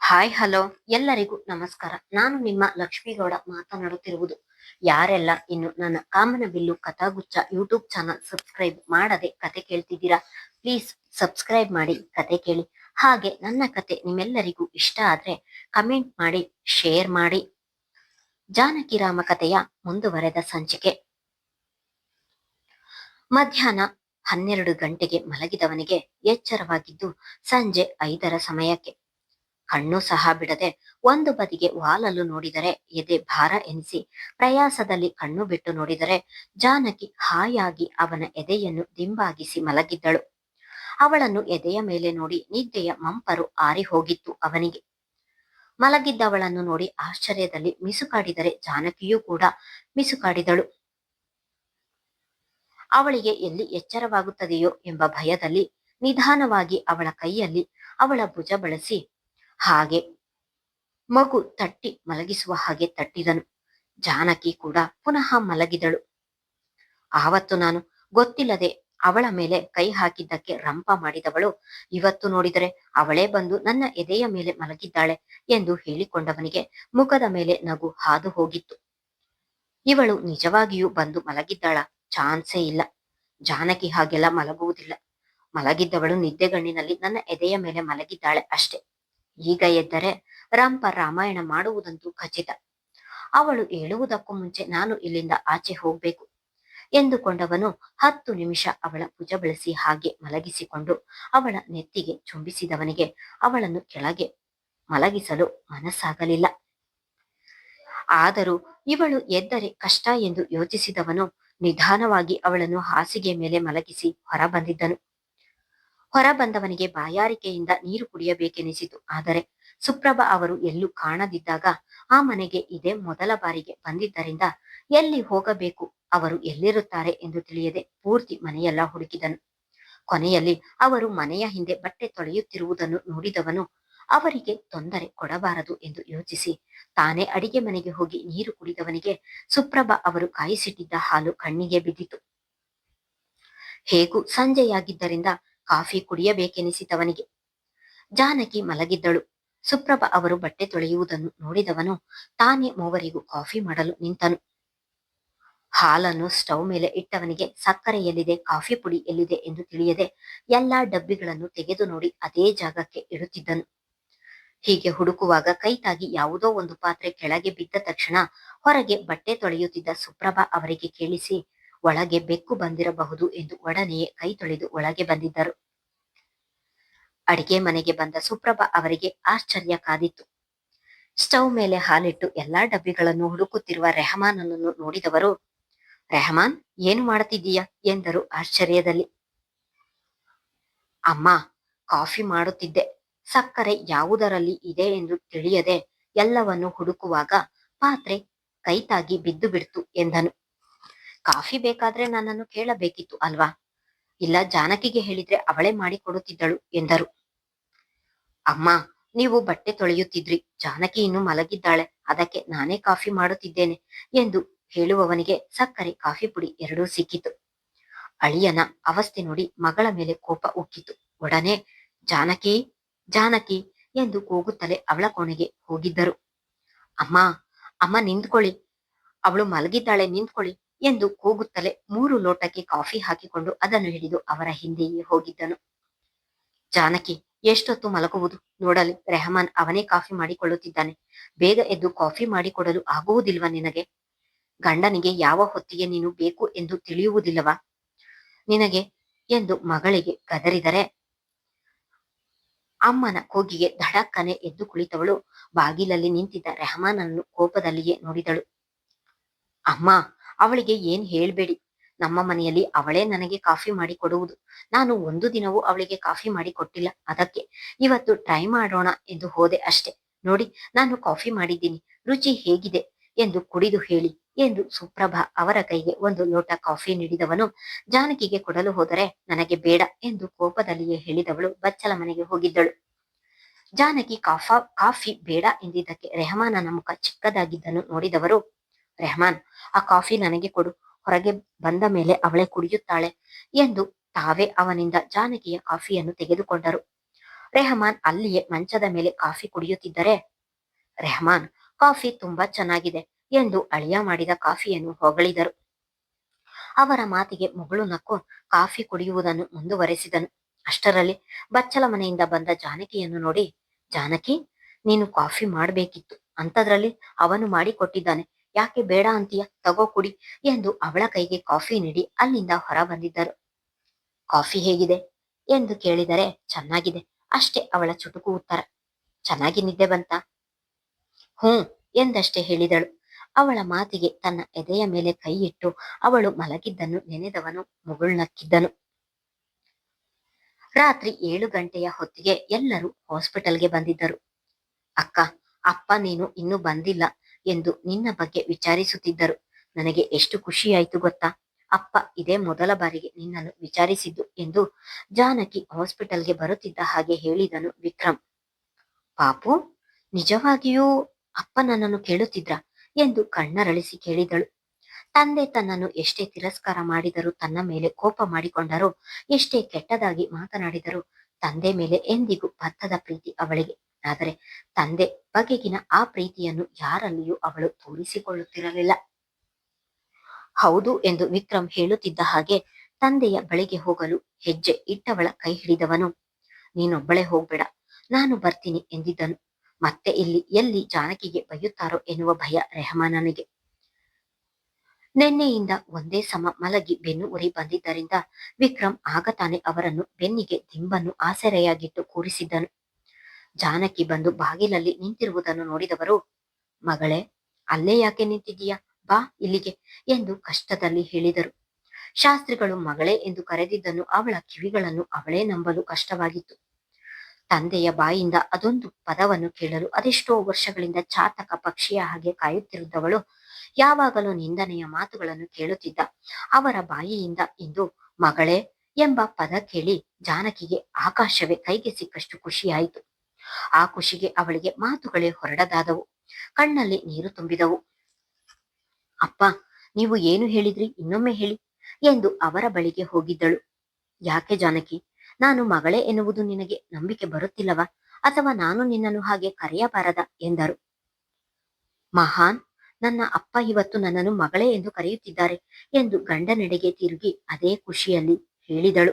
Hi hello ಎಲ್ಲರಿಗೂ ನಮಸ್ಕಾರ. ನಾನು ನಿಮ್ಮ ಲಕ್ಷ್ಮೀಗೌಡ ಮಾತನಾಡುತ್ತಿರುವುದು. ಯಾರೆಲ್ಲ ಇನ್ನು ನನ್ನ ಕಾಮನಬಿಲ್ಲು ಕಥಾಗುಚ್ಛ ಯೂಟ್ಯೂಬ್ ಚಾನಲ್ ಸಬ್ಸ್ಕ್ರೈಬ್ ಮಾಡದೆ ಕತೆ ಕೇಳ್ತಿದ್ದೀರಾ, ಪ್ಲೀಸ್ ಸಬ್ಸ್ಕ್ರೈಬ್ ಮಾಡಿ ಕತೆ ಕೇಳಿ. ಹಾಗೆ ನನ್ನ ಕತೆ ನಿಮ್ಮೆಲ್ಲರಿಗೂ ಇಷ್ಟ ಆದ್ರೆ ಕಮೆಂಟ್ ಮಾಡಿ, ಶೇರ್ ಮಾಡಿ. ಜಾನಕಿ ರಾಮ ಕಥೆಯ ಮುಂದುವರೆದ ಸಂಚಿಕೆ. ಮಧ್ಯಾಹ್ನ 12 ಗಂಟೆಗೆ ಮಲಗಿದವನಿಗೆ ಎಚ್ಚರವಾಗಿದ್ದು ಸಂಜೆ 5ರ ಸಮಯಕ್ಕೆ. ಕಣ್ಣು ಸಹ ಬಿಡದೆ ಒಂದು ಬದಿಗೆ ವಾಲಲು ನೋಡಿದರೆ ಎದೆ ಭಾರ ಎನಿಸಿ ಪ್ರಯಾಸದಲ್ಲಿ ಕಣ್ಣು ಬಿಟ್ಟು ನೋಡಿದರೆ ಜಾನಕಿ ಹಾಯಾಗಿ ಅವನ ಎದೆಯನ್ನು ದಿಂಬಾಗಿಸಿ ಮಲಗಿದ್ದಳು. ಅವಳನ್ನು ಎದೆಯ ಮೇಲೆ ನೋಡಿ ನಿದ್ದೆಯ ಮಂಪರು ಆರಿ ಹೋಗಿತ್ತು ಅವನಿಗೆ. ಮಲಗಿದ್ದವಳನ್ನು ನೋಡಿ ಆಶ್ಚರ್ಯದಲ್ಲಿ ಮಿಸುಕಾಡಿದರೆ ಜಾನಕಿಯೂ ಕೂಡ ಮಿಸುಕಾಡಿದಳು. ಅವಳಿಗೆ ಎಲ್ಲಿ ಎಚ್ಚರವಾಗುತ್ತದೆಯೋ ಎಂಬ ಭಯದಲ್ಲಿ ನಿಧಾನವಾಗಿ ಅವಳ ಕೈಯಲ್ಲಿ ಅವಳ ಭುಜ ಬಳಸಿ ಹಾಗೆ ಮಗು ತಟ್ಟಿ ಮಲಗಿಸುವ ಹಾಗೆ ತಟ್ಟಿದನು. ಜಾನಕಿ ಕೂಡ ಪುನಃ ಮಲಗಿದಳು. ಆವತ್ತು ನಾನು ಗೊತ್ತಿಲ್ಲದೆ ಅವಳ ಮೇಲೆ ಕೈ ಹಾಕಿದ್ದಕ್ಕೆ ರಂಪ ಮಾಡಿದವಳು ಇವತ್ತು ನೋಡಿದರೆ ಅವಳೇ ಬಂದು ನನ್ನ ಎದೆಯ ಮೇಲೆ ಮಲಗಿದ್ದಾಳೆ ಎಂದು ಹೇಳಿಕೊಂಡವನಿಗೆ ಮುಖದ ಮೇಲೆ ನಗು ಹಾದು ಹೋಗಿತ್ತು. ಇವಳು ನಿಜವಾಗಿಯೂ ಬಂದು ಮಲಗಿದ್ದಾಳ? ಚಾನ್ಸೇ ಇಲ್ಲ. ಜಾನಕಿ ಹಾಗೆಲ್ಲ ಮಲಗುವುದಿಲ್ಲ. ಮಲಗಿದ್ದವಳು ನಿದ್ದೆಗಣ್ಣಿನಲ್ಲಿ ನನ್ನ ಎದೆಯ ಮೇಲೆ ಮಲಗಿದ್ದಾಳೆ ಅಷ್ಟೆ. ಈಗ ಎದ್ದರೆ ರಂಪ ರಾಮಾಯಣ ಮಾಡುವುದಂತೂ ಖಚಿತ. ಅವಳು ಏಳುವುದಕ್ಕೂ ಮುಂಚೆ ನಾನು ಇಲ್ಲಿಂದ ಆಚೆ ಹೋಗ್ಬೇಕು ಎಂದುಕೊಂಡವನು 10 ನಿಮಿಷ ಅವಳ ಭುಜ ಬೆಳೆಸಿ ಹಾಗೆ ಮಲಗಿಸಿಕೊಂಡು ಅವಳ ನೆತ್ತಿಗೆ ಚುಂಬಿಸಿದವನಿಗೆ ಅವಳನ್ನು ಕೆಳಗೆ ಮಲಗಿಸಲು ಮನಸ್ಸಾಗಲಿಲ್ಲ. ಆದರೂ ಇವಳು ಎದ್ದರೆ ಕಷ್ಟ ಎಂದು ಯೋಚಿಸಿದವನು ನಿಧಾನವಾಗಿ ಅವಳನ್ನು ಹಾಸಿಗೆ ಮೇಲೆ ಮಲಗಿಸಿ ಹೊರ ಬಂದಿದ್ದನು. ಹೊರ ಬಂದವನಿಗೆ ಬಾಯಾರಿಕೆಯಿಂದ ನೀರು ಕುಡಿಯಬೇಕೆನಿಸಿತು. ಆದರೆ ಸುಪ್ರಭಾ ಅವರು ಎಲ್ಲೂ ಕಾಣದಿದ್ದಾಗ ಆ ಮನೆಗೆ ಇದೇ ಮೊದಲ ಬಾರಿಗೆ ಬಂದಿದ್ದರಿಂದ ಎಲ್ಲಿ ಹೋಗಬೇಕು, ಅವರು ಎಲ್ಲಿರುತ್ತಾರೆ ಎಂದು ತಿಳಿಯದೆ ಪೂರ್ತಿ ಮನೆಯೆಲ್ಲ ಹುಡುಕಿದನು. ಕೊನೆಯಲ್ಲಿ ಅವರು ಮನೆಯ ಹಿಂದೆ ಬಟ್ಟೆ ತೊಳೆಯುತ್ತಿರುವುದನ್ನು ನೋಡಿದವನು ಅವರಿಗೆ ತೊಂದರೆ ಕೊಡಬಾರದು ಎಂದು ಯೋಚಿಸಿ ತಾನೇ ಅಡಿಗೆ ಮನೆಗೆ ಹೋಗಿ ನೀರು ಕುಡಿದವನಿಗೆ ಸುಪ್ರಭಾ ಅವರು ಕಾಯಿಸಿಟ್ಟಿದ್ದ ಹಾಲು ಕಣ್ಣಿಗೆ ಬಿದ್ದಿತು. ಹೇಗೂ ಸಂಜೆಯಾಗಿದ್ದರಿಂದ ಕಾಫಿ ಕುಡಿಯಬೇಕೆನಿಸಿತವನಿಗೆ. ಜಾನಕಿ ಮಲಗಿದ್ದಳು. ಸುಪ್ರಭಾ ಅವರು ಬಟ್ಟೆ ತೊಳೆಯುವುದನ್ನು ನೋಡಿದವನು ತಾನೇ ಮೂವರಿಗೂ ಕಾಫಿ ಮಾಡಲು ನಿಂತನು. ಹಾಲನ್ನು ಸ್ಟವ್ ಮೇಲೆ ಇಟ್ಟವನಿಗೆ ಸಕ್ಕರೆ ಎಲ್ಲಿದೆ, ಕಾಫಿ ಪುಡಿ ಎಲ್ಲಿದೆ ಎಂದು ತಿಳಿಯದೆ ಎಲ್ಲಾ ಡಬ್ಬಿಗಳನ್ನು ತೆಗೆದು ನೋಡಿ ಅದೇ ಜಾಗಕ್ಕೆ ಇಡುತ್ತಿದ್ದನು. ಹೀಗೆ ಹುಡುಕುವಾಗ ಕೈ ತಾಗಿ ಯಾವುದೋ ಒಂದು ಪಾತ್ರೆ ಕೆಳಗೆ ಬಿದ್ದ ತಕ್ಷಣ ಹೊರಗೆ ಬಟ್ಟೆ ತೊಳೆಯುತ್ತಿದ್ದ ಸುಪ್ರಭಾ ಅವರಿಗೆ ಕೇಳಿಸಿ ಒಳಗೆ ಬೆಕ್ಕು ಬಂದಿರಬಹುದು ಎಂದು ಒಡನೆಯೇ ಕೈ ತೊಳೆದು ಒಳಗೆ ಬಂದಿದ್ದರು. ಅಡಿಗೆ ಮನೆಗೆ ಬಂದ ಸುಪ್ರಭಾ ಅವರಿಗೆ ಆಶ್ಚರ್ಯ ಕಾದಿತ್ತು. ಸ್ಟವ್ ಮೇಲೆ ಹಾಲಿಟ್ಟು ಎಲ್ಲಾ ಡಬ್ಬಿಗಳನ್ನು ಹುಡುಕುತ್ತಿರುವ ರೆಹಮಾನನನ್ನು ನೋಡಿದವರು, ರೆಹಮಾನ್, ಏನು ಮಾಡುತ್ತಿದ್ದೀಯಾ ಎಂದರು ಆಶ್ಚರ್ಯದಲ್ಲಿ. ಅಮ್ಮ, ಕಾಫಿ ಮಾಡುತ್ತಿದ್ದೆ. ಸಕ್ಕರೆ ಯಾವುದರಲ್ಲಿ ಇದೆ ಎಂದು ತಿಳಿಯದೆ ಎಲ್ಲವನ್ನು ಹುಡುಕುವಾಗ ಪಾತ್ರೆ ಕೈ ತಾಗಿ ಬಿದ್ದು ಬಿಡ್ತು ಎಂದನು. ಕಾಫಿ ಬೇಕಾದ್ರೆ ನನ್ನನ್ನು ಕೇಳಬೇಕಿತ್ತು ಅಲ್ವಾ? ಇಲ್ಲ ಜಾನಕಿಗೆ ಹೇಳಿದ್ರೆ ಅವಳೇ ಮಾಡಿಕೊಡುತ್ತಿದ್ದಳು ಎಂದರು. ಅಮ್ಮ, ನೀವು ಬಟ್ಟೆ ತೊಳೆಯುತ್ತಿದ್ರಿ, ಜಾನಕಿ ಇನ್ನು ಮಲಗಿದ್ದಾಳೆ, ಅದಕ್ಕೆ ನಾನೇ ಕಾಫಿ ಮಾಡುತ್ತಿದ್ದೇನೆ ಎಂದು ಹೇಳುವವನಿಗೆ ಸಕ್ಕರೆ ಕಾಫಿ ಪುಡಿ ಎರಡೂ ಸಿಕ್ಕಿತು. ಅಳಿಯನ ಅವಸ್ಥೆ ನೋಡಿ ಮಗಳ ಮೇಲೆ ಕೋಪ ಉಕ್ಕಿತು. ಒಡನೆ ಜಾನಕಿ ಜಾನಕಿ ಎಂದು ಕೂಗುತ್ತಲೇ ಅವಳ ಕೋಣೆಗೆ ಹೋಗಿದ್ದರು. ಅಮ್ಮ ಅಮ್ಮ ನಿಂತ್ಕೊಳ್ಳಿ, ಅವಳು ಮಲಗಿದ್ದಾಳೆ, ನಿಂತ್ಕೊಳ್ಳಿ ಎಂದು ಕೂಗುತ್ತಲೇ 3 ಲೋಟಕ್ಕೆ ಕಾಫಿ ಹಾಕಿಕೊಂಡು ಅದನ್ನು ಹಿಡಿದು ಅವರ ಹಿಂದೆಯೇ ಹೋಗಿದ್ದನು. ಜಾನಕಿ, ಎಷ್ಟೊತ್ತು ಮಲಗುವುದು? ನೋಡಲಿ, ರೆಹಮಾನ್ ಅವನೇ ಕಾಫಿ ಮಾಡಿಕೊಳ್ಳುತ್ತಿದ್ದಾನೆ. ಬೇಗ ಎದ್ದು ಕಾಫಿ ಮಾಡಿಕೊಡಲು ಆಗುವುದಿಲ್ವಾ ನಿನಗೆ? ಗಂಡನಿಗೆ ಯಾವ ಹೊತ್ತಿಗೆ ನೀನು ಬೇಕು ಎಂದು ತಿಳಿಯುವುದಿಲ್ಲವಾ ನಿನಗೆ ಎಂದು ಮಗಳಿಗೆ ಗದರಿದರೆ ಅಮ್ಮನ ಕೂಗಿಗೆ ಧಡಕ್ಕನೆ ಎದ್ದು ಕುಳಿತವಳು ಬಾಗಿಲಲ್ಲಿ ನಿಂತಿದ್ದ ರೆಹಮಾನನ್ನು ಕೋಪದಲ್ಲಿಯೇ ನೋಡಿದಳು. ಅಮ್ಮ, ಅವಳಿಗೆ ಏನ್ ಹೇಳ್ಬೇಡಿ. ನಮ್ಮ ಮನೆಯಲ್ಲಿ ಅವಳೇ ನನಗೆ ಕಾಫಿ ಮಾಡಿ ಕೊಡುವುದು. ನಾನು ಒಂದು ದಿನವೂ ಅವಳಿಗೆ ಕಾಫಿ ಮಾಡಿ ಕೊಟ್ಟಿಲ್ಲ. ಅದಕ್ಕೆ ಇವತ್ತು ಟ್ರೈ ಮಾಡೋಣ ಎಂದು ಹೋದೆ ಅಷ್ಟೆ. ನೋಡಿ, ನಾನು ಕಾಫಿ ಮಾಡಿದ್ದೀನಿ, ರುಚಿ ಹೇಗಿದೆ ಎಂದು ಕುಡಿದು ಹೇಳಿ ಎಂದು ಸುಪ್ರಭಾ ಅವರ ಕೈಗೆ 1 ಲೋಟ ಕಾಫಿ ನೀಡಿದವನು ಜಾನಕಿಗೆ ಕೊಡಲು ಹೋದರೆ ನನಗೆ ಬೇಡ ಎಂದು ಕೋಪದಲ್ಲಿಯೇ ಹೇಳಿದವಳು ಬಚ್ಚಲ ಮನೆಗೆ ಹೋಗಿದ್ದಳು. ಜಾನಕಿ ಕಾಫಿ ಬೇಡ ಎಂದಿದ್ದಕ್ಕೆ ರೆಹಮಾನನ ಮುಖ ಚಿಕ್ಕದಾಗಿದ್ದನ್ನು ನೋಡಿದವರು, ರೆಹಮಾನ್, ಆ ಕಾಫಿ ನನಗೆ ಕೊಡು, ಹೊರಗೆ ಬಂದ ಮೇಲೆ ಅವಳೇ ಕುಡಿಯುತ್ತಾಳೆ ಎಂದು ತಾವೇ ಅವನಿಂದ ಜಾನಕಿಯ ಕಾಫಿಯನ್ನು ತೆಗೆದುಕೊಂಡರು. ರೆಹಮಾನ್ ಅಲ್ಲಿಯೇ ಮಂಚದ ಮೇಲೆ ಕಾಫಿ ಕುಡಿಯುತ್ತಿದ್ದರೆ, ರೆಹಮಾನ್, ಕಾಫಿ ತುಂಬಾ ಚೆನ್ನಾಗಿದೆ ಎಂದು ಅಳಿಯ ಮಾಡಿದ ಕಾಫಿಯನ್ನು ಹೊಗಳಿದರು. ಅವರ ಮಾತಿಗೆ ಮುಗುಳು ನಕ್ಕು ಕಾಫಿ ಕುಡಿಯುವುದನ್ನು ಮುಂದುವರೆಸಿದನು. ಅಷ್ಟರಲ್ಲಿ ಬಚ್ಚಲ ಮನೆಯಿಂದ ಬಂದ ಜಾನಕಿಯನ್ನು ನೋಡಿ, ಜಾನಕಿ, ನೀನು ಕಾಫಿ ಮಾಡಬೇಕಿತ್ತು, ಅಂಥದ್ರಲ್ಲಿ ಅವನು ಮಾಡಿಕೊಟ್ಟಿದ್ದಾನೆ, ಯಾಕೆ ಬೇಡ ಅಂತೀಯ, ತಗೋ ಕುಡಿ ಎಂದು ಅವಳ ಕೈಗೆ ಕಾಫಿ ನೀಡಿ ಅಲ್ಲಿಂದ ಹೊರ ಬಂದಿದ್ದರು. ಕಾಫಿ ಹೇಗಿದೆ ಎಂದು ಕೇಳಿದರೆ, ಚೆನ್ನಾಗಿದೆ ಅಷ್ಟೇ ಅವಳ ಚುಟುಕು ಉತ್ತರ. ಚೆನ್ನಾಗಿ ನಿದ್ದೆ ಬಂತ? ಹ್ಮ್ ಎಂದಷ್ಟೇ ಹೇಳಿದಳು. ಅವಳ ಮಾತಿಗೆ ತನ್ನ ಎದೆಯ ಮೇಲೆ ಕೈ ಇಟ್ಟು ಅವಳು ಮಲಗಿದ್ದನ್ನು ನೆನೆದವನು ಮುಗುಳ್ನಕ್ಕಿದ್ದನು. ರಾತ್ರಿ 7 ಗಂಟೆಯ ಹೊತ್ತಿಗೆ ಎಲ್ಲರೂ ಹಾಸ್ಪಿಟಲ್ಗೆ ಬಂದಿದ್ದರು. ಅಕ್ಕ, ಅಪ್ಪ ನೀನು ಇನ್ನೂ ಬಂದಿಲ್ಲ ಎಂದು ನಿನ್ನ ಬಗ್ಗೆ ವಿಚಾರಿಸುತ್ತಿದ್ದರು. ನನಗೆ ಎಷ್ಟು ಖುಷಿಯಾಯ್ತು ಗೊತ್ತಾ, ಅಪ್ಪ ಇದೇ ಮೊದಲ ಬಾರಿಗೆ ನಿನ್ನನ್ನು ವಿಚಾರಿಸಿದ್ದು ಎಂದು ಜಾನಕಿ ಹಾಸ್ಪಿಟಲ್ಗೆ ಬರುತ್ತಿದ್ದ ಹಾಗೆ ಹೇಳಿದನು ವಿಕ್ರಮ್. ಪಾಪು, ನಿಜವಾಗಿಯೂ ಅಪ್ಪ ನನ್ನನ್ನು ಕೇಳುತ್ತಿದ್ರ ಎಂದು ಕಣ್ಣರಳಿಸಿ ಕೇಳಿದಳು. ತಂದೆ ತನ್ನನ್ನು ಎಷ್ಟೇ ತಿರಸ್ಕಾರ ಮಾಡಿದರೂ, ತನ್ನ ಮೇಲೆ ಕೋಪ ಮಾಡಿಕೊಂಡರೂ, ಎಷ್ಟೇ ಕೆಟ್ಟದಾಗಿ ಮಾತನಾಡಿದರೂ ತಂದೆ ಮೇಲೆ ಎಂದಿಗೂ ಬತ್ತದ ಪ್ರೀತಿ ಅವಳಿಗೆ. ಆದರೆ ತಂದೆ ಬಗೆಗಿನ ಆ ಪ್ರೀತಿಯನ್ನು ಯಾರಲ್ಲಿಯೂ ಅವಳು ತೋರಿಸಿಕೊಳ್ಳುತ್ತಿರಲಿಲ್ಲ. ಹೌದು ಎಂದು ವಿಕ್ರಮ್ ಹೇಳುತ್ತಿದ್ದ ಹಾಗೆ ತಂದೆಯ ಬಳಿಗೆ ಹೋಗಲು ಹೆಜ್ಜೆ ಇಟ್ಟವಳ ಕೈ ಹಿಡಿದವನು, ನೀನೊಬ್ಬಳೇ ಹೋಗ್ಬೇಡ, ನಾನು ಬರ್ತೀನಿ ಎಂದಿದ್ದನು. ಮತ್ತೆ ಇಲ್ಲಿ ಎಲ್ಲಿ ಜಾನಕಿಗೆ ಬೈಯುತ್ತಾರೋ ಎನ್ನುವ ಭಯ ರೆಹಮಾನನಿಗೆ. ನಿನ್ನೆಯಿಂದ ಒಂದೇ ಸಮ ಮಲಗಿ ಬೆನ್ನು ಉರಿ ಬಂದಿದ್ದರಿಂದ ವಿಕ್ರಮ್ ಆಗ ತಾನೆ ಅವರನ್ನು ಬೆನ್ನಿಗೆ ದಿಂಬನ್ನು ಆಸರೆಯಾಗಿಟ್ಟು ಕೂರಿಸಿದ್ದನು. ಜಾನಕಿ ಬಂದು ಬಾಗಿಲಲ್ಲಿ ನಿಂತಿರುವುದನ್ನು ನೋಡಿದವರು, ಮಗಳೇ, ಅಲ್ಲೇ ಯಾಕೆ ನಿಂತಿದ್ದೀಯಾ, ಬಾ ಇಲ್ಲಿಗೆ ಎಂದು ಕಷ್ಟದಲ್ಲಿ ಹೇಳಿದರು. ಶಾಸ್ತ್ರಿಗಳು ಮಗಳೇ ಎಂದು ಕರೆದಿದ್ದನ್ನು ಅವಳ ಕಿವಿಗಳನ್ನು ಅವಳೇ ನಂಬಲು ಕಷ್ಟವಾಗಿತ್ತು. ತಂದೆಯ ಬಾಯಿಂದ ಅದೊಂದು ಪದವನ್ನು ಕೇಳಲು ಅದೆಷ್ಟೋ ವರ್ಷಗಳಿಂದ ಚಾತಕ ಪಕ್ಷಿಯ ಹಾಗೆ ಕಾಯುತ್ತಿರುತ್ತವಳು ಯಾವಾಗಲೂ ನಿಂದನೆಯ ಮಾತುಗಳನ್ನು ಕೇಳುತ್ತಿದ್ದ ಅವರ ಬಾಯಿಯಿಂದ ಇಂದು ಮಗಳೇ ಎಂಬ ಪದ ಕೇಳಿ ಜಾನಕಿಗೆ ಆಕಾಶವೇ ಕೈಗೆ ಸಿಕ್ಕಷ್ಟು ಖುಷಿಯಾಯಿತು. ಆ ಖುಷಿಗೆ ಅವಳಿಗೆ ಮಾತುಗಳೇ ಹೊರಡದಾದವು, ಕಣ್ಣಲ್ಲಿ ನೀರು ತುಂಬಿದವು. ಅಪ್ಪ, ನೀವು ಏನು ಹೇಳಿದ್ರಿ, ಇನ್ನೊಮ್ಮೆ ಹೇಳಿ ಎಂದು ಅವರ ಬಳಿಗೆ ಹೋಗಿದ್ದಳು. ಯಾಕೆ ಜಾನಕಿ, ನಾನು ಮಗಳೇ ಎನ್ನುವುದು ನಿನಗೆ ನಂಬಿಕೆ ಬರುತ್ತಿಲ್ಲವಾ, ಅಥವಾ ನಾನು ನಿನ್ನನ್ನು ಹಾಗೆ ಕರೆಯಬಾರದ ಎಂದರು. ಮಹಾನ್, ನನ್ನ ಅಪ್ಪ ಇವತ್ತು ನನ್ನನ್ನು ಮಗಳೇ ಎಂದು ಕರೆಯುತ್ತಿದ್ದಾರೆ ಎಂದು ಗಂಡನೆಡೆಗೆ ತಿರುಗಿ ಅದೇ ಖುಷಿಯಲ್ಲಿ ಹೇಳಿದಳು.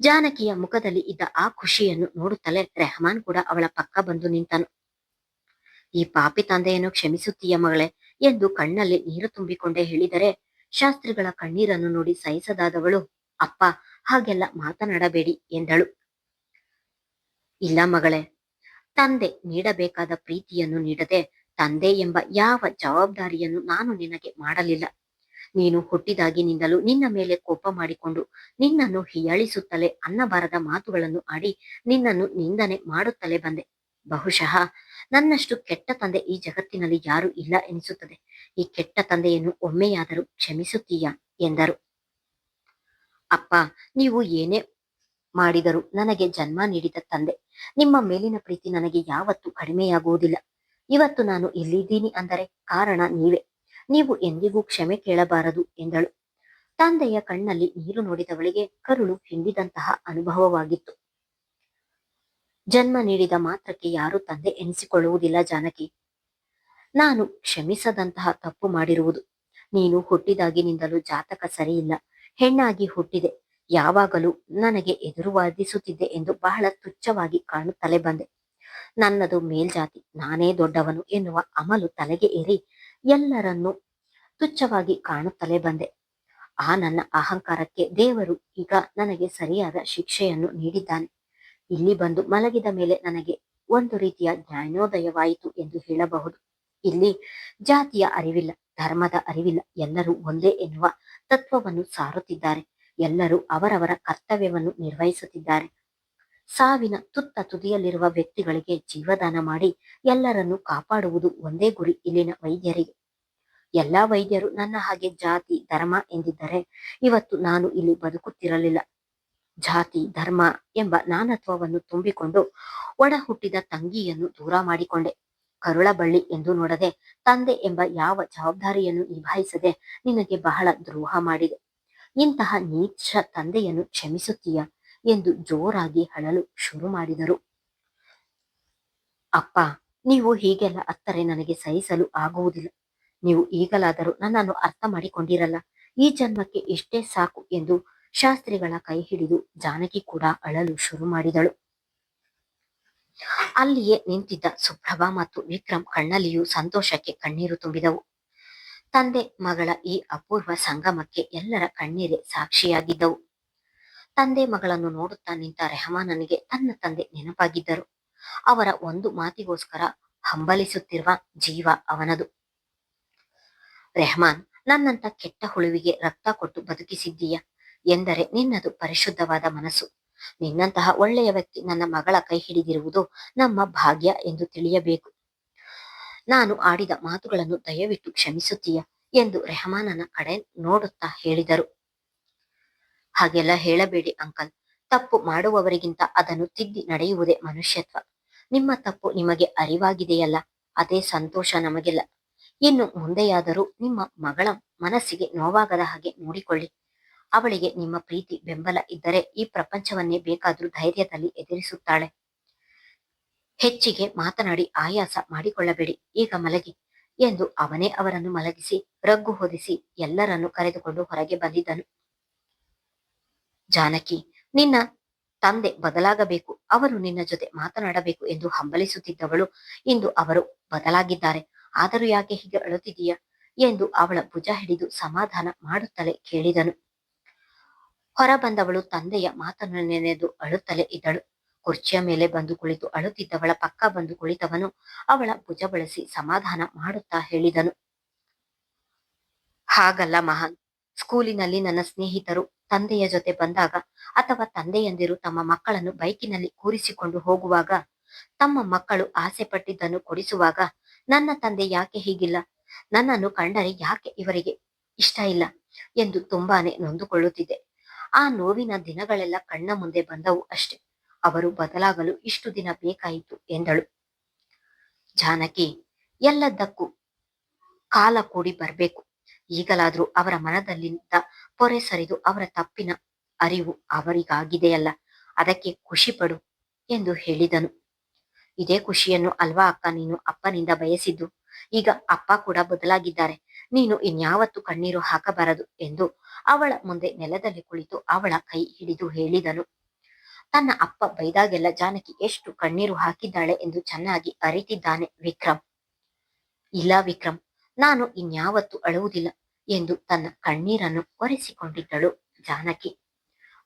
ಜಾನಕಿಯ ಮುಖದಲ್ಲಿ ಇದ್ದ ಆ ಖುಷಿಯನ್ನು ನೋಡುತ್ತಲೇ ರೆಹಮಾನ್ ಕೂಡ ಅವಳ ಪಕ್ಕ ಬಂದು ನಿಂತನು. ಈ ಪಾಪಿ ತಂದೆಯನ್ನು ಕ್ಷಮಿಸುತ್ತೀಯ ಮಗಳೇ ಎಂದು ಕಣ್ಣಲ್ಲಿ ನೀರು ತುಂಬಿಕೊಂಡೇ ಹೇಳಿದರೆ, ಶಾಸ್ತ್ರಿಗಳ ಕಣ್ಣೀರನ್ನು ನೋಡಿ ಸಹಿಸದಾದವಳು, ಅಪ್ಪ ಹಾಗೆಲ್ಲ ಮಾತನಾಡಬೇಡಿ ಎಂದಳು. ಇಲ್ಲ ಮಗಳೇ, ತಂದೆ ನೀಡಬೇಕಾದ ಪ್ರೀತಿಯನ್ನು ನೀಡದೆ ತಂದೆ ಎಂಬ ಯಾವ ಜವಾಬ್ದಾರಿಯನ್ನು ನಾನು ನಿನಗೆ ಮಾಡಲಿಲ್ಲ. ನೀನು ಹುಟ್ಟಿದಾಗಿನಿಂದಲೂ ನಿನ್ನ ಮೇಲೆ ಕೋಪ ಮಾಡಿಕೊಂಡು ನಿನ್ನನ್ನು ಹೀಯಾಳಿಸುತ್ತಲೇ ಅನ್ನಬಾರದ ಮಾತುಗಳನ್ನು ಆಡಿ ನಿನ್ನನ್ನು ನಿಂದನೆ ಮಾಡುತ್ತಲೇ ಬಂದೆ. ಬಹುಶಃ ನನ್ನಷ್ಟು ಕೆಟ್ಟ ತಂದೆ ಈ ಜಗತ್ತಿನಲ್ಲಿ ಯಾರೂ ಇಲ್ಲ ಎನಿಸುತ್ತದೆ. ಈ ಕೆಟ್ಟ ತಂದೆಯನ್ನು ಒಮ್ಮೆಯಾದರೂ ಕ್ಷಮಿಸುತ್ತೀಯಾ ಎಂದರು. ಅಪ್ಪ, ನೀವು ಏನೇ ಮಾಡಿದರೂ ನನಗೆ ಜನ್ಮ ನೀಡಿದ ತಂದೆ, ನಿಮ್ಮ ಮೇಲಿನ ಪ್ರೀತಿ ನನಗೆ ಯಾವತ್ತೂ ಕಡಿಮೆಯಾಗುವುದಿಲ್ಲ. ಇವತ್ತು ನಾನು ಇಲ್ಲಿದ್ದೀನಿ ಅಂದರೆ ಕಾರಣ ನೀವೇ. ನೀವು ಎಂದಿಗೂ ಕ್ಷಮೆ ಕೇಳಬಾರದು ಎಂದಳು. ತಂದೆಯ ಕಣ್ಣಲ್ಲಿ ನೀರು ನೋಡಿದವಳಿಗೆ ಕರುಳು ಹಿಂಡಿದಂತಹ ಅನುಭವವಾಗಿತ್ತು. ಜನ್ಮ ನೀಡಿದ ಮಾತ್ರಕ್ಕೆ ಯಾರೂ ತಂದೆ ಎನಿಸಿಕೊಳ್ಳುವುದಿಲ್ಲ ಜಾನಕಿ. ನಾನು ಕ್ಷಮಿಸದಂತಹ ತಪ್ಪು ಮಾಡಿರುವುದು. ನೀನು ಹುಟ್ಟಿದಾಗಿನಿಂದಲೂ ಜಾತಕ ಸರಿಯಿಲ್ಲ, ಹೆಣ್ಣಾಗಿ ಹುಟ್ಟಿದೆ, ಯಾವಾಗಲೂ ನನಗೆ ಎದುರು ವಾದಿಸುತ್ತಿದ್ದೆ ಎಂದು ಬಹಳ ತುಚ್ಛವಾಗಿ ಕಾಣುತ್ತಲೇ ಬಂದೆ. ನನ್ನದು ಮೇಲ್ಜಾತಿ, ನಾನೇ ದೊಡ್ಡವನು ಎನ್ನುವ ಅಮಲು ತಲೆಗೆ ಏರಿ ಎಲ್ಲರನ್ನೂ ತುಚ್ಛವಾಗಿ ಕಾಣುತ್ತಲೇ ಬಂದೆ. ಆ ನನ್ನ ಅಹಂಕಾರಕ್ಕೆ ದೇವರು ಈಗ ನನಗೆ ಸರಿಯಾದ ಶಿಕ್ಷೆಯನ್ನು ನೀಡಿದ್ದಾನೆ. ಇಲ್ಲಿ ಬಂದು ಮಲಗಿದ ಮೇಲೆ ನನಗೆ ಒಂದು ರೀತಿಯ ಜ್ಞಾನೋದಯವಾಯಿತು ಎಂದು ಹೇಳಬಹುದು. ಇಲ್ಲಿ ಜಾತಿಯ ಅರಿವಿಲ್ಲ, ಧರ್ಮದ ಅರಿವಿಲ್ಲ, ಎಲ್ಲರೂ ಒಂದೇ ಎನ್ನುವ ತತ್ವವನ್ನು ಸಾರುತ್ತಿದ್ದಾರೆ. ಎಲ್ಲರೂ ಅವರವರ ಕರ್ತವ್ಯವನ್ನು ನಿರ್ವಹಿಸುತ್ತಿದ್ದಾರೆ. ಸಾವಿನ ತುತ್ತ ತುದಿಯಲ್ಲಿರುವ ವ್ಯಕ್ತಿಗಳಿಗೆ ಜೀವದಾನ ಮಾಡಿ ಎಲ್ಲರನ್ನೂ ಕಾಪಾಡುವುದು ಒಂದೇ ಗುರಿ ಇಲ್ಲಿನ ವೈದ್ಯರಿಗೆ. ಎಲ್ಲಾ ವೈದ್ಯರು ನನ್ನ ಹಾಗೆ ಜಾತಿ ಧರ್ಮ ಎಂದಿದ್ದರೆ ಇವತ್ತು ನಾನು ಇಲ್ಲಿ ಬದುಕುತ್ತಿರಲಿಲ್ಲ. ಜಾತಿ ಧರ್ಮ ಎಂಬ ನಾನತ್ವವನ್ನು ತುಂಬಿಕೊಂಡು ಒಡ ಹುಟ್ಟಿದ ತಂಗಿಯನ್ನು ದೂರ ಮಾಡಿಕೊಂಡೆ. ಕರುಳ ಬಳ್ಳಿ ಎಂದು ನೋಡದೆ, ತಂದೆ ಎಂಬ ಯಾವ ಜವಾಬ್ದಾರಿಯನ್ನು ನಿಭಾಯಿಸದೆ ನಿನಗೆ ಬಹಳ ದ್ರೋಹ ಮಾಡಿದೆ. ಇಂತಹ ನೀಚ ತಂದೆಯನ್ನು ಕ್ಷಮಿಸುತ್ತೀಯಾ ಎಂದು ಜೋರಾಗಿ ಅಳಲು ಶುರು ಮಾಡಿದರು. ಅಪ್ಪ, ನೀವು ಹೀಗೆಲ್ಲ ಅತ್ತರೆ ನನಗೆ ಸಹಿಸಲು ಆಗುವುದಿಲ್ಲ. ನೀವು ಈಗಲಾದರೂ ನನ್ನನ್ನು ಅರ್ಥ ಮಾಡಿಕೊಂಡಿರಲ್ಲ. ಈ ಜನ್ಮಕ್ಕೆ ಇಷ್ಟೇ ಸಾಕು ಎಂದು ಶಾಸ್ತ್ರಿಗಳ ಕೈ ಹಿಡಿದು ಜಾನಕಿ ಕೂಡ ಅಳಲು ಶುರು ಮಾಡಿದಳು. ಅಲ್ಲಿಯೇ ನಿಂತಿದ್ದ ಸುಪ್ರಭಾ ಮತ್ತು ವಿಕ್ರಮ್ ಕಣ್ಣಲ್ಲಿಯೂ ಸಂತೋಷಕ್ಕೆ ಕಣ್ಣೀರು ತುಂಬಿದವು. ತಂದೆ ಮಗಳ ಈ ಅಪೂರ್ವ ಸಂಗಮಕ್ಕೆ ಎಲ್ಲರ ಕಣ್ಣೀರೇ ಸಾಕ್ಷಿಯಾಗಿದ್ದವು. ತಂದೆ ಮಗಳನ್ನು ನೋಡುತ್ತಾ ನಿಂತ ರೆಹಮಾನನಿಗೆ ತನ್ನ ತಂದೆ ನೆನಪಾಗಿದ್ದರು. ಅವರ ಒಂದು ಮಾತಿಗೋಸ್ಕರ ಹಂಬಲಿಸುತ್ತಿರುವ ಜೀವ ಅವನದು. ರೆಹಮಾನ್, ನನ್ನಂತ ಕೆಟ್ಟ ಹುಳುವಿಗೆ ರಕ್ತ ಕೊಟ್ಟು ಬದುಕಿಸಿದ್ದೀಯ ಎಂದರೆ ನಿನ್ನದು ಪರಿಶುದ್ಧವಾದ ಮನಸ್ಸು. ನಿನ್ನಂತಹ ಒಳ್ಳೆಯ ವ್ಯಕ್ತಿ ನನ್ನ ಮಗಳ ಕೈ ಹಿಡಿದಿರುವುದು ನಮ್ಮ ಭಾಗ್ಯ ಎಂದು ತಿಳಿಯಬೇಕು. ನಾನು ಆಡಿದ ಮಾತುಗಳನ್ನು ದಯವಿಟ್ಟು ಕ್ಷಮಿಸುತ್ತೀಯ ಎಂದು ರೆಹಮಾನನ ಕಡೆ ನೋಡುತ್ತಾ ಹೇಳಿದರು. ಹಾಗೆಲ್ಲ ಹೇಳಬೇಡಿ ಅಂಕಲ್. ತಪ್ಪು ಮಾಡುವವರಿಗಿಂತ ಅದನ್ನು ತಿದ್ದಿ ನಡೆಯುವುದೇ ಮನುಷ್ಯತ್ವ. ನಿಮ್ಮ ತಪ್ಪು ನಿಮಗೆ ಅರಿವಾಗಿದೆಯಲ್ಲ, ಅದೇ ಸಂತೋಷ ನಮಗೆಲ್ಲ. ಇನ್ನು ಮುಂದೆಯಾದರೂ ನಿಮ್ಮ ಮಗಳ ಮನಸ್ಸಿಗೆ ನೋವಾಗದ ಹಾಗೆ ನೋಡಿಕೊಳ್ಳಿ. ಅವಳಿಗೆ ನಿಮ್ಮ ಪ್ರೀತಿ ಬೆಂಬಲ ಇದ್ದರೆ ಈ ಪ್ರಪಂಚವನ್ನೇ ಬೇಕಾದ್ರೂ ಧೈರ್ಯದಲ್ಲಿ ಎದುರಿಸುತ್ತಾಳೆ. ಹೆಚ್ಚಿಗೆ ಮಾತನಾಡಿ ಆಯಾಸ ಮಾಡಿಕೊಳ್ಳಬೇಡಿ, ಈಗ ಮಲಗಿ ಎಂದು ಅವನೇ ಅವರನ್ನು ಮಲಗಿಸಿ ರಗ್ಗು ಹೊದಿಸಿ ಎಲ್ಲರನ್ನು ಕರೆದುಕೊಂಡು ಹೊರಗೆ ಬಂದಿದ್ದನು. ಜಾನಕಿ, ನಿನ್ನ ತಂದೆ ಬದಲಾಗಬೇಕು, ಅವರು ನಿನ್ನ ಜೊತೆ ಮಾತನಾಡಬೇಕು ಎಂದು ಹಂಬಲಿಸುತ್ತಿದ್ದವಳು ಇಂದು ಅವರು ಬದಲಾಗಿದ್ದಾರೆ. ಆದರೂ ಯಾಕೆ ಹೀಗೆ ಅಳುತ್ತಿದೀಯ ಎಂದು ಅವಳ ಭುಜ ಹಿಡಿದು ಸಮಾಧಾನ ಮಾಡುತ್ತಲೇ ಕೇಳಿದನು. ಹೊರ ಬಂದವಳು ತಂದೆಯ ಮಾತನ್ನು ನೆನೆದು ಅಳುತ್ತಲೇ ಇದ್ದಳು. ಕುರ್ಚಿಯ ಮೇಲೆ ಬಂದು ಕುಳಿತು ಅಳುತ್ತಿದ್ದವಳ ಪಕ್ಕ ಬಂದು ಕುಳಿತವನು ಅವಳ ಭುಜ ಬಳಸಿ ಸಮಾಧಾನ ಮಾಡುತ್ತಾ ಹೇಳಿದನು. ಹಾಗಲ್ಲ ಮಹಾನ್, ಸ್ಕೂಲಿನಲ್ಲಿ ನನ್ನ ಸ್ನೇಹಿತರು ತಂದೆಯ ಜೊತೆ ಬಂದಾಗ ಅಥವಾ ತಂದೆಯಂದಿರು ತಮ್ಮ ಮಕ್ಕಳನ್ನು ಬೈಕಿನಲ್ಲಿ ಕೂರಿಸಿಕೊಂಡು ಹೋಗುವಾಗ, ತಮ್ಮ ಮಕ್ಕಳು ಆಸೆ ಪಟ್ಟಿದ್ದನ್ನು ಕೊಡಿಸುವಾಗ ನನ್ನ ತಂದೆ ಯಾಕೆ ಹೀಗಿಲ್ಲ, ನನ್ನನ್ನು ಕಂಡರೆ ಯಾಕೆ ಇವರಿಗೆ ಇಷ್ಟ ಇಲ್ಲ ಎಂದು ತುಂಬಾನೇ ನೊಂದುಕೊಳ್ಳುತ್ತಿದ್ದೆ. ಆ ನೋವಿನ ದಿನಗಳೆಲ್ಲ ಕಣ್ಣ ಮುಂದೆ ಬಂದವು ಅಷ್ಟೆ. ಅವರು ಬದಲಾಗಲು ಇಷ್ಟು ದಿನ ಬೇಕಾಯಿತು ಎಂದಳು. ಜಾನಕಿ, ಎಲ್ಲದಕ್ಕೂ ಕಾಲ ಕೂಡಿ ಬರ್ಬೇಕು. ಈಗಲಾದ್ರೂ ಅವರ ಮನದಲ್ಲಿದ್ದ ಪೊರೆ ಸರಿದು ಅವರ ತಪ್ಪಿನ ಅರಿವು ಅವರಿಗಾಗಿದೆಯಲ್ಲ, ಅದಕ್ಕೆ ಖುಷಿ ಪಡು ಎಂದು ಹೇಳಿದನು. ಇದೇ ಖುಷಿಯನ್ನು ಅಲ್ವಾ ಅಕ್ಕ ನೀನು ಅಪ್ಪನಿಂದ ಬಯಸಿದ್ದು? ಈಗ ಅಪ್ಪ ಕೂಡ ಬದಲಾಗಿದ್ದಾರೆ, ನೀನು ಇನ್ಯಾವತ್ತೂ ಕಣ್ಣೀರು ಹಾಕಬಾರದು ಎಂದು ಅವಳ ಮುಂದೆ ನೆಲದಲ್ಲಿ ಕುಳಿತು ಅವಳ ಕೈ ಹಿಡಿದು ಹೇಳಿದನು. ತನ್ನ ಅಪ್ಪ ಬೈದಾಗೆಲ್ಲ ಜಾನಕಿ ಎಷ್ಟು ಕಣ್ಣೀರು ಹಾಕಿದ್ದಾಳೆ ಎಂದು ಚೆನ್ನಾಗಿ ಅರಿತಿದ್ದಾನೆ ವಿಕ್ರಮ್. ಇಲ್ಲ ವಿಕ್ರಮ್, ನಾನು ಇನ್ಯಾವತ್ತೂ ಅಳುವುದಿಲ್ಲ ಎಂದು ತನ್ನ ಕಣ್ಣೀರನ್ನು ಒರೆಸಿಕೊಂಡಿದ್ದಳು ಜಾನಕಿ.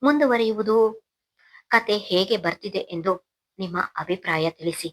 ಮುಂದುವರಿಯುವುದು. ಕತೆ ಹೇಗೆ ಬರ್ತಿದೆ ಎಂದು ನಿಮ್ಮ ಅಭಿಪ್ರಾಯ ತಿಳಿಸಿ.